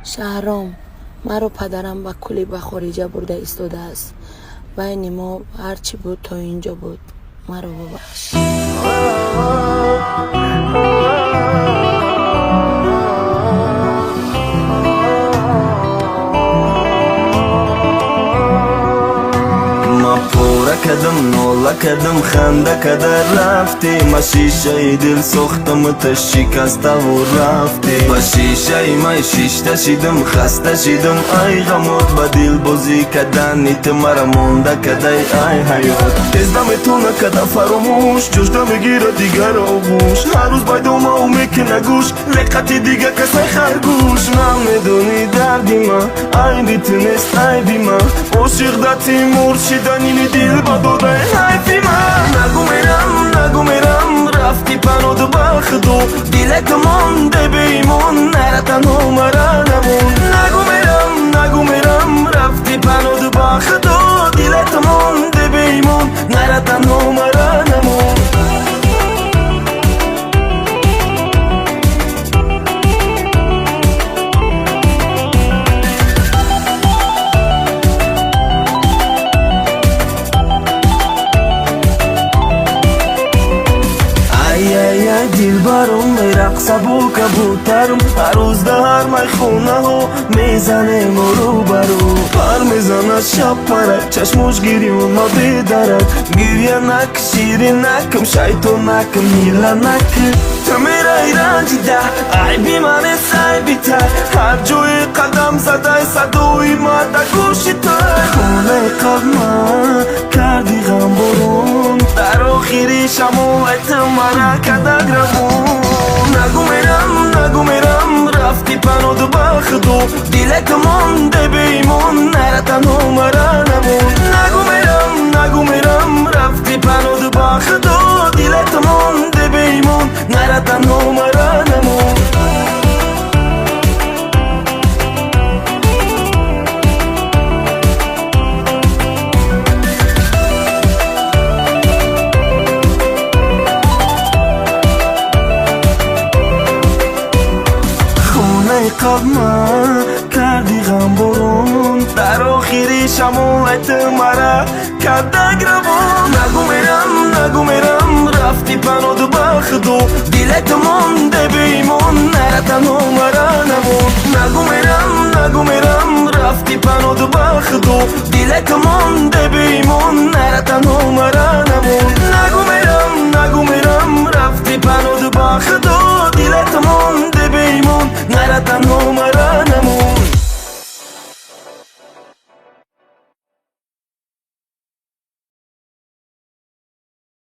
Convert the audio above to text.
شهرام، مرا پدرم با کلی به خارجه برده ایستاده است. بین ما هرچی بود تا اینجا بود. مرا ببخش. کدم نولا کدم خنده کده رفتی ما شیشه دل سختم تا شکسته و رفتی با شیشه ما شیشته شیدم خسته شیدم ای غمات با دل بازی کدنی تو مرا مونده کده ای حیات ازدم تو نکده فراموش جوشده میگیره دیگر آغوش هر روز بایدو ما او میکنه گوش لقتی دیگه کسی خرگوش نمیدونی دردی ما ای بیتونست ای بی ما عاشق دتی مرشیدنی دل با دوده حیفی من نگو میرم رفتی پناه بخدو دیلت مونده بیمون نره تنها مرا نمون نگو میرم رفتی پناه بخدو دیلت مونده بیمون نره تنها مرا نمون دلبرم رقصه بو کبوترم هر روز در مای خونه ها میزنه مرو برو پر میزنه شب پرک چشموش گیریون ما بیدرک گیریه نک شیری نکم شیطان نکم نیله نک تو میره رنجیده عیبی من سعیبی تر هر جوی قدم زده صدوی ما در گوشی تر خونه قلب من کردی غم برون در آخری شمایت مرا کدک روون نگو میرم رفتی پناه بخدو دیلت مونده بیمون نره تنها مرا نمون نگو میرم رفتی پناه بخدو دیلت مونده بیمون نره تنها مرا نمون قلب من کردی غم برون در آخری شمایت مرا کدک روون نگو میرم رفتی پناه بخدو دیلت مونده بیمون نره تنها مرا نمون نگو میرم رفتی پناه بخدو دیلت مونده بیمون نره تنها مرا نمون نگو میرم رفتی پناه بخدو